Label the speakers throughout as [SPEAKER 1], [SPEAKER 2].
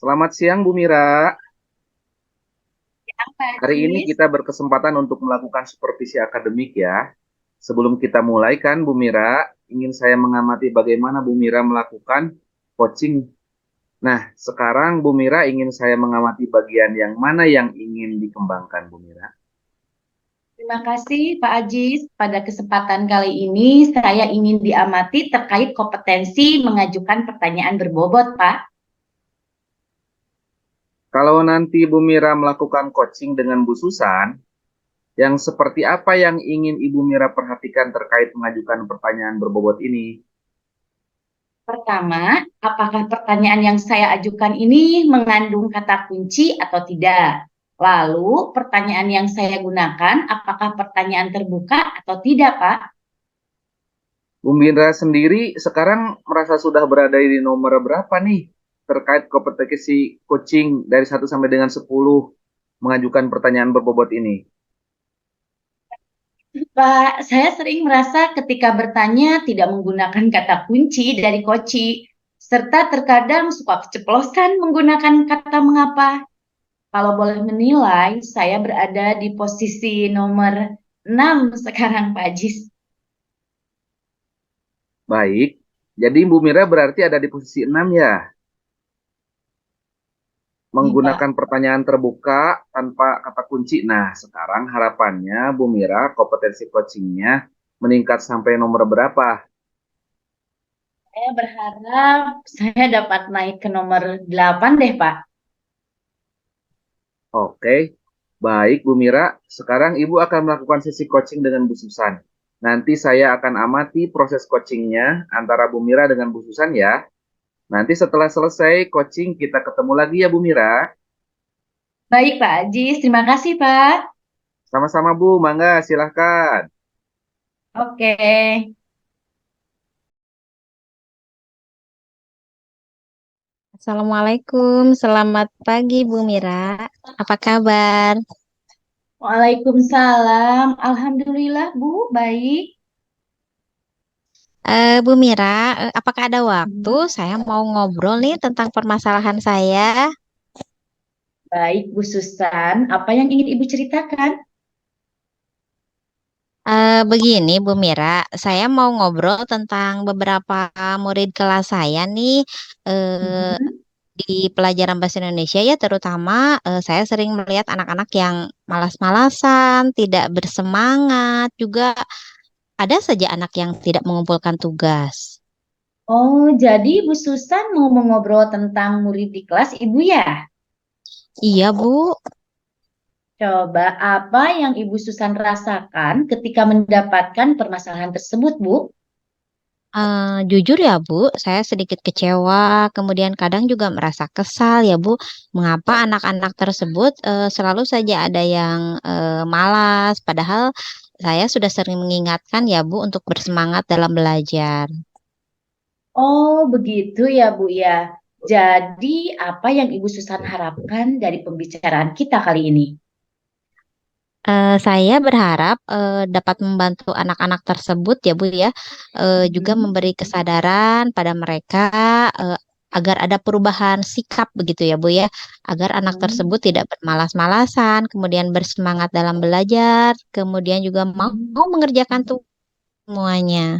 [SPEAKER 1] Selamat siang Bu Mira.
[SPEAKER 2] Yang
[SPEAKER 1] Hari ini
[SPEAKER 2] Pajis.
[SPEAKER 1] kita berkesempatan untuk melakukan supervisi akademik ya. Sebelum kita mulai kan Bu Mira, ingin saya mengamati bagaimana Bu Mira melakukan coaching. Nah, sekarang Bu Mira ingin saya mengamati bagian yang mana yang ingin dikembangkan Bu Mira.
[SPEAKER 2] Terima kasih Pak Ajis. Pada kesempatan kali ini saya ingin diamati terkait kompetensi mengajukan pertanyaan berbobot, Pak.
[SPEAKER 1] Kalau nanti Bu Mira melakukan coaching dengan Bu Susan, yang seperti apa yang ingin Ibu Mira perhatikan terkait mengajukan pertanyaan berbobot ini?
[SPEAKER 2] Pertama, apakah pertanyaan yang saya ajukan ini mengandung kata kunci atau tidak? Lalu, pertanyaan yang saya gunakan apakah pertanyaan terbuka atau tidak, Pak?
[SPEAKER 1] Bu Mira sendiri sekarang merasa sudah berada di nomor berapa nih terkait kompetensi coaching dari 1 sampai dengan 10 mengajukan pertanyaan berbobot ini?
[SPEAKER 2] Pak, saya sering merasa ketika bertanya tidak menggunakan kata kunci dari Koci, serta terkadang suka keceplosan menggunakan kata mengapa. Kalau boleh menilai, saya berada di posisi nomor 6 sekarang, Pak Jis.
[SPEAKER 1] Baik, jadi Bu Mira berarti ada di posisi 6 ya,
[SPEAKER 2] Iya,
[SPEAKER 1] menggunakan
[SPEAKER 2] Pak.
[SPEAKER 1] pertanyaan terbuka tanpa kata kunci. Nah, sekarang harapannya Bu Mira kompetensi coachingnya meningkat sampai nomor berapa?
[SPEAKER 2] Saya berharap saya dapat naik ke nomor 8 deh, Pak.
[SPEAKER 1] Oke, baik Bu Mira. Sekarang Ibu akan melakukan sesi coaching dengan Bu Susan. Nanti saya akan amati proses coachingnya antara Bu Mira dengan Bu Susan ya. Nanti setelah selesai coaching kita ketemu lagi ya Bu Mira.
[SPEAKER 2] Baik, Pak Jis. Terima kasih, Pak.
[SPEAKER 1] Sama-sama Bu, mangga silahkan.
[SPEAKER 2] Oke.
[SPEAKER 3] Assalamualaikum, selamat pagi Bu Mira. Apa kabar?
[SPEAKER 2] Waalaikumsalam. Alhamdulillah, Bu. Baik.
[SPEAKER 3] Bu Mira, apakah ada waktu?
[SPEAKER 2] Mhm.
[SPEAKER 3] Saya mau ngobrol nih tentang permasalahan saya.
[SPEAKER 2] Baik, Bu Susan. Apa yang ingin Ibu ceritakan?
[SPEAKER 3] Begini Bu Mira, saya mau ngobrol tentang beberapa murid kelas saya nih eh,
[SPEAKER 2] Mhm.
[SPEAKER 3] di pelajaran bahasa Indonesia ya, terutama saya sering melihat anak-anak yang malas-malasan, tidak bersemangat, juga ada saja anak yang tidak mengumpulkan tugas.
[SPEAKER 2] Oh, jadi Bu Susan mau mengobrol tentang murid di kelas Ibu ya?
[SPEAKER 3] Iya, Bu.
[SPEAKER 2] Coba apa yang Ibu Susan rasakan ketika mendapatkan permasalahan tersebut, Bu?
[SPEAKER 3] Jujur ya, Bu, saya sedikit kecewa, kemudian kadang juga merasa kesal ya, Bu. Mengapa anak-anak tersebut selalu saja ada yang malas, padahal saya sudah sering mengingatkan ya, Bu, untuk bersemangat dalam belajar.
[SPEAKER 2] Oh, begitu ya, Bu ya. Jadi, apa yang Ibu Susan harapkan dari pembicaraan kita kali ini?
[SPEAKER 3] Saya berharap dapat membantu anak-anak tersebut ya Bu ya, juga
[SPEAKER 2] Mhm.
[SPEAKER 3] memberi kesadaran pada mereka eh, agar ada perubahan sikap begitu ya Bu ya, agar anak tersebut tidak bermalas-malasan, kemudian bersemangat dalam belajar, kemudian juga mau mengerjakan tugas semuanya.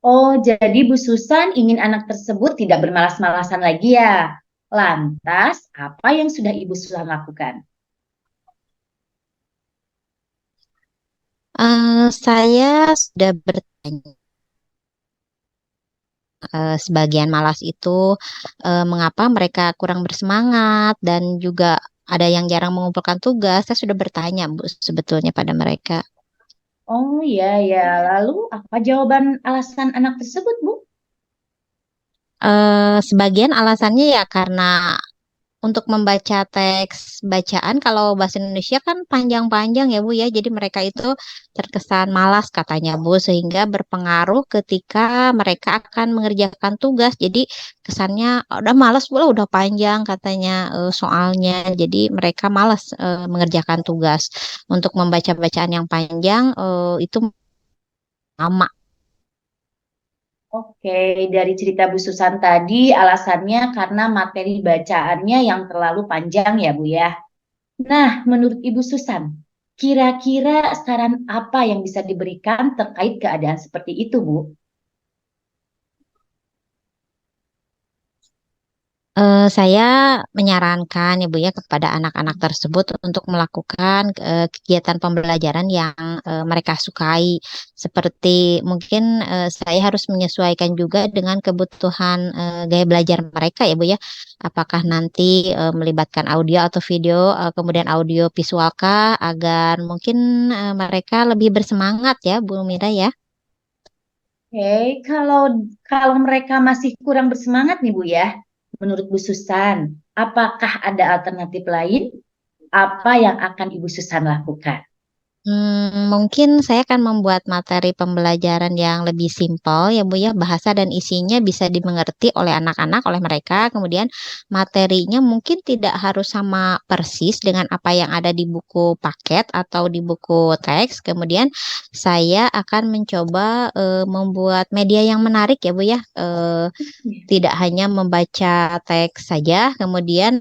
[SPEAKER 2] Oh, jadi Bu Susan ingin anak tersebut tidak bermalas-malasan lagi ya. Lantas, apa yang sudah Ibu Susan lakukan?
[SPEAKER 3] Saya sudah bertanya sebagian malas itu mengapa mereka kurang bersemangat dan juga ada yang jarang mengumpulkan tugas. Saya sudah bertanya, Bu, sebetulnya pada mereka.
[SPEAKER 2] Oh ya ya, lalu apa jawaban alasan anak tersebut, Bu?
[SPEAKER 3] Sebagian alasannya ya karena untuk membaca teks bacaan kalau bahasa Indonesia kan panjang-panjang ya Bu ya. Jadi mereka itu terkesan malas katanya Bu sehingga berpengaruh ketika mereka akan mengerjakan tugas. Jadi kesannya udah malas Bu lah, udah panjang katanya soalnya. Jadi mereka malas mengerjakan tugas. Untuk membaca bacaan yang panjang itu lama.
[SPEAKER 2] Oke, dari cerita Bu Susan tadi alasannya karena materi bacaannya yang terlalu panjang ya Bu ya. Nah, menurut Ibu Susan, kira-kira saran apa yang bisa diberikan terkait keadaan seperti itu Bu?
[SPEAKER 3] Saya menyarankan ya Bu ya kepada anak-anak tersebut untuk melakukan kegiatan pembelajaran yang mereka sukai. Seperti mungkin saya harus menyesuaikan juga dengan kebutuhan gaya belajar mereka ya Bu ya. Apakah nanti melibatkan audio atau video, kemudian audio visual kah, agar mungkin mereka lebih bersemangat ya Bu Mira ya.
[SPEAKER 2] Oke, kalau mereka masih kurang bersemangat nih Bu ya, menurut Bu Susan, apakah ada alternatif lain? Apa yang akan Ibu Susan lakukan?
[SPEAKER 3] Mungkin saya akan membuat materi pembelajaran yang lebih simpel ya Bu ya, bahasa dan isinya bisa dimengerti oleh anak-anak, oleh mereka. Kemudian materinya mungkin tidak harus sama persis dengan apa yang ada di buku paket atau di buku teks. Kemudian saya akan mencoba membuat media yang menarik ya Bu ya. Tidak hanya membaca teks saja, kemudian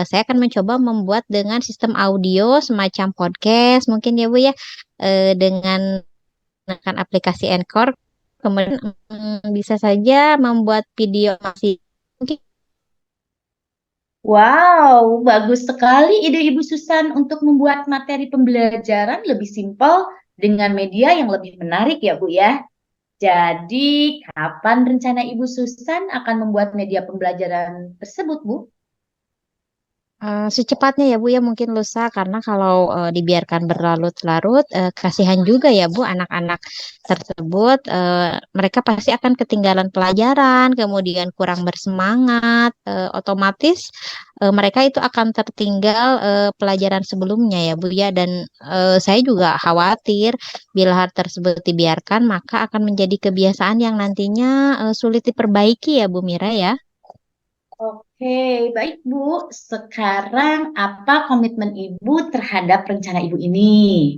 [SPEAKER 3] saya akan mencoba membuat dengan sistem audio semacam podcast mungkin ya Bu ya, dengan menggunakan aplikasi Anchor, kemudian bisa saja membuat video masih mungkin.
[SPEAKER 2] Wow, bagus sekali ide Ibu Susan untuk membuat materi pembelajaran lebih simpel dengan media yang lebih menarik ya Bu ya. Jadi, kapan rencana Ibu Susan akan membuat media pembelajaran tersebut, Bu?
[SPEAKER 3] Secepatnya ya Bu ya, mungkin lusa, karena kalau dibiarkan berlarut-larut kasihan juga ya Bu anak-anak tersebut. Mereka pasti akan ketinggalan pelajaran, kemudian kurang bersemangat, otomatis mereka itu akan tertinggal pelajaran sebelumnya ya Bu ya. Dan saya juga khawatir bila hal tersebut dibiarkan maka akan menjadi kebiasaan yang nantinya sulit diperbaiki ya Bu Mira ya.
[SPEAKER 2] Oke, baik Bu. Sekarang apa komitmen Ibu terhadap rencana Ibu ini?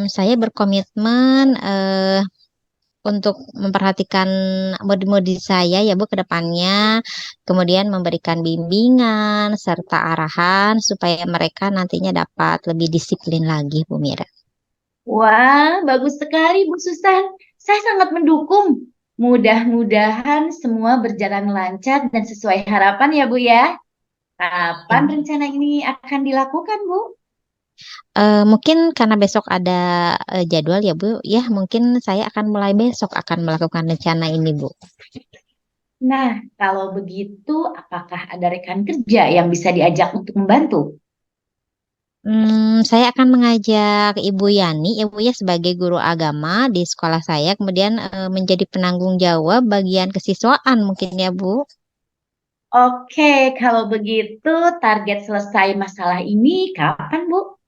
[SPEAKER 3] Saya berkomitmen untuk memperhatikan murid-murid saya ya Bu ke depannya, kemudian memberikan bimbingan serta arahan supaya mereka nantinya dapat lebih disiplin lagi Bu Mira.
[SPEAKER 2] Wah, bagus sekali Bu Susan. Saya sangat mendukung. Mudah-mudahan semua berjalan lancar dan sesuai harapan ya Bu ya. Kapan
[SPEAKER 3] Ya.
[SPEAKER 2] rencana ini akan dilakukan Bu?
[SPEAKER 3] Mungkin karena besok ada jadwal ya Bu, ya mungkin saya akan mulai besok akan melakukan rencana ini Bu.
[SPEAKER 2] Nah, kalau begitu, apakah ada rekan kerja yang bisa diajak untuk membantu?
[SPEAKER 3] Saya akan mengajak Ibu Yani, Ibu ya sebagai guru agama di sekolah saya, kemudian menjadi penanggung jawab bagian kesiswaan mungkin ya Bu.
[SPEAKER 2] Oke, kalau begitu, target selesai masalah ini kapan, Bu?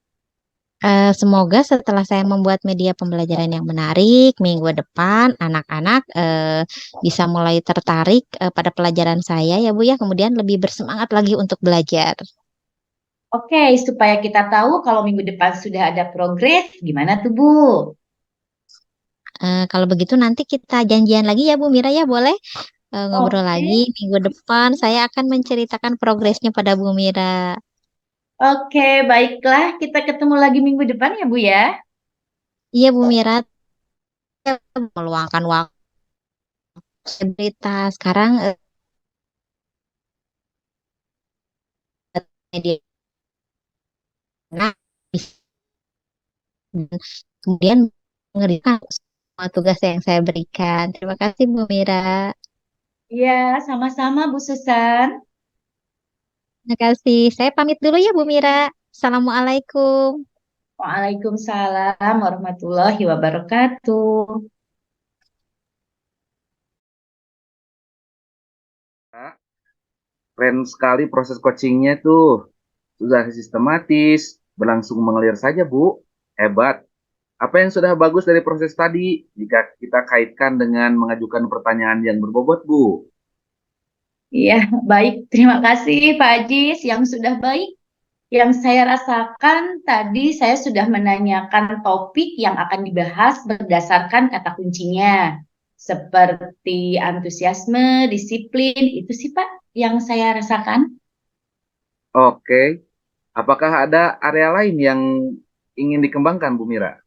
[SPEAKER 3] Semoga setelah saya membuat media pembelajaran yang menarik, minggu depan anak-anak bisa mulai tertarik pada pelajaran saya ya Bu ya, kemudian lebih bersemangat lagi untuk belajar.
[SPEAKER 2] Oke, supaya kita tahu kalau minggu depan sudah ada progres, gimana tuh, Bu?
[SPEAKER 3] Kalau begitu nanti kita janjian lagi ya Bu Mira ya, boleh ngobrol
[SPEAKER 2] Oke,
[SPEAKER 3] lagi minggu depan. Saya akan menceritakan progresnya pada Bu Mira.
[SPEAKER 2] oke, baiklah. Kita ketemu lagi minggu depan ya, Bu ya.
[SPEAKER 3] Iya Bu Mira, meluangkan waktu berita sekarang media nah, bisa dan kemudian mengerjakan semua tugas yang saya berikan. Terima kasih Bu Mira.
[SPEAKER 2] Iya, sama-sama, Bu Susan.
[SPEAKER 3] Terima kasih. Saya pamit dulu ya Bu Mira. Assalamualaikum.
[SPEAKER 2] Waalaikumsalam warahmatullahi wabarakatuh.
[SPEAKER 1] Kak, keren sekali proses coachingnya tuh. Sudah sistematis, berlangsung mengalir saja, Bu. Hebat. Apa yang sudah bagus dari proses tadi jika kita kaitkan dengan mengajukan pertanyaan yang berbobot, Bu?
[SPEAKER 2] Iya, baik. Terima kasih, Pak Ajis, yang sudah baik. Yang saya rasakan tadi saya sudah menanyakan topik yang akan dibahas berdasarkan kata kuncinya. seperti antusiasme, disiplin, itu sih Pak yang saya rasakan.
[SPEAKER 1] Oke. Apakah ada area lain yang ingin dikembangkan, Bu Mira?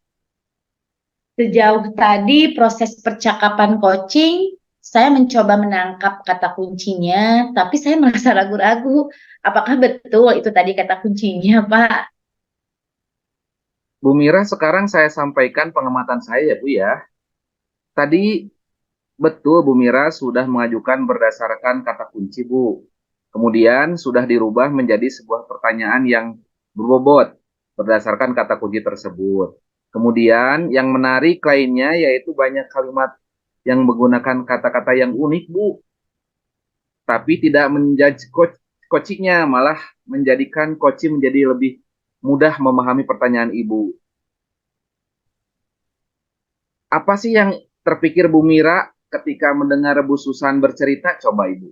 [SPEAKER 2] Sejauh tadi proses percakapan coaching, saya mencoba menangkap kata kuncinya, tapi saya merasa ragu-ragu. Apakah betul itu tadi kata kuncinya, Pak?
[SPEAKER 1] Bu Mira, sekarang saya sampaikan pengamatan saya ya, Bu ya. Tadi betul Bu Mira sudah mengajukan berdasarkan kata kunci, Bu. Kemudian sudah dirubah menjadi sebuah pertanyaan yang berbobot berdasarkan kata kunci tersebut. Kemudian yang menarik lainnya yaitu banyak kalimat yang menggunakan kata-kata yang unik, Bu. Tapi tidak menjudge coachingnya, malah menjadikan coaching menjadi lebih mudah memahami pertanyaan Ibu. Apa sih yang terpikir Bu Mira ketika mendengar Bu Susan bercerita? Coba Ibu.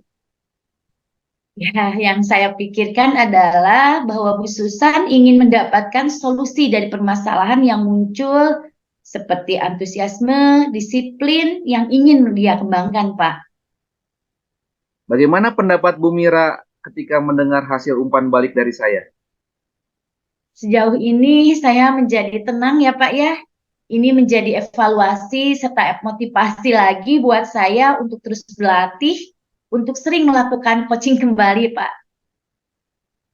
[SPEAKER 2] Ya, yang saya pikirkan adalah bahwa Bu Susan ingin mendapatkan solusi dari permasalahan yang muncul seperti antusiasme, disiplin yang ingin dia kembangkan, Pak.
[SPEAKER 1] Bagaimana pendapat Bu Mira ketika mendengar hasil umpan balik dari saya?
[SPEAKER 2] Sejauh ini saya menjadi tenang ya Pak ya. Ini menjadi evaluasi serta motivasi lagi buat saya untuk terus berlatih, untuk sering melakukan coaching kembali Pak.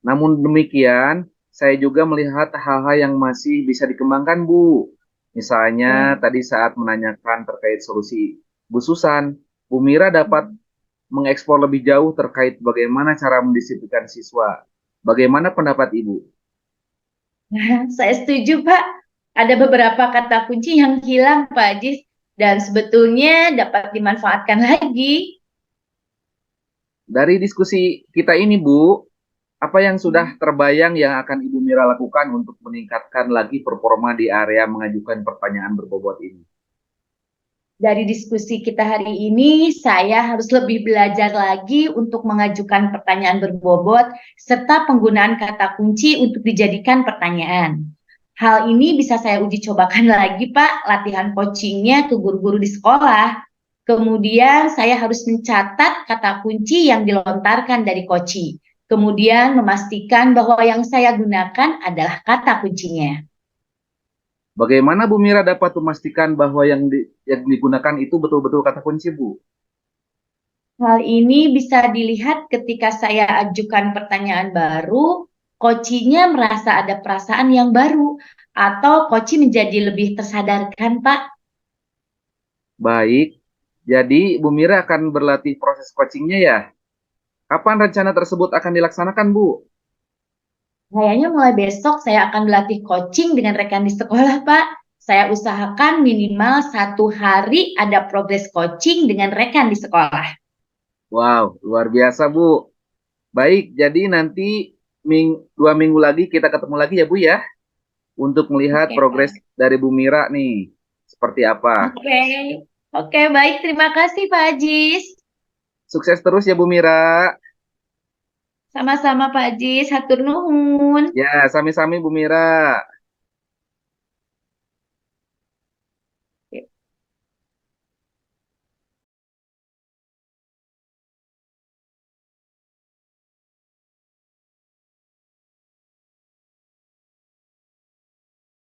[SPEAKER 1] Namun demikian, saya juga melihat hal-hal yang masih bisa dikembangkan, Bu. Misalnya,
[SPEAKER 2] Ya.
[SPEAKER 1] tadi saat menanyakan terkait solusi Bu Susan, Bu Mira dapat mengeksplor lebih jauh terkait bagaimana cara mendisiplinkan siswa. Bagaimana pendapat Ibu?
[SPEAKER 2] Saya setuju Pak. Ada beberapa kata kunci yang hilang Pak Ajis dan sebetulnya dapat dimanfaatkan lagi.
[SPEAKER 1] Dari diskusi kita ini, Bu, apa yang sudah terbayang yang akan Ibu Mira lakukan untuk meningkatkan lagi performa di area mengajukan pertanyaan berbobot ini?
[SPEAKER 2] Dari diskusi kita hari ini, saya harus lebih belajar lagi untuk mengajukan pertanyaan berbobot serta penggunaan kata kunci untuk dijadikan pertanyaan. Hal ini bisa saya uji cobakan lagi, Pak, latihan coachingnya ke guru-guru di sekolah. Kemudian saya harus mencatat kata kunci yang dilontarkan dari coaching. Kemudian memastikan bahwa yang saya gunakan adalah kata kuncinya.
[SPEAKER 1] Bagaimana Bu Mira dapat memastikan bahwa yang digunakan itu betul-betul kata kunci, Bu?
[SPEAKER 2] Hal ini bisa dilihat ketika saya ajukan pertanyaan baru, coachingnya merasa ada perasaan yang baru, atau coaching menjadi lebih tersadarkan, Pak.
[SPEAKER 1] Baik, jadi Bu Mira akan berlatih proses coachingnya ya? Kapan rencana tersebut akan dilaksanakan, Bu?
[SPEAKER 2] Kayaknya mulai besok saya akan berlatih coaching dengan rekan di sekolah, Pak. Saya usahakan minimal 1 hari ada progres coaching dengan rekan di sekolah.
[SPEAKER 1] Wow, luar biasa, Bu. Baik, jadi nanti 2 minggu lagi kita ketemu lagi ya, Bu ya, untuk melihat
[SPEAKER 2] Oke,
[SPEAKER 1] progres
[SPEAKER 2] Pak.
[SPEAKER 1] dari Bu Mira nih. Seperti apa?
[SPEAKER 2] Oke. Oke, baik. Terima kasih, Pak Ajis.
[SPEAKER 1] Sukses terus ya, Bu Mira.
[SPEAKER 2] Sama-sama, Pak Ajis. Hatur nuhun.
[SPEAKER 1] Ya, sami-sami Bu Mira.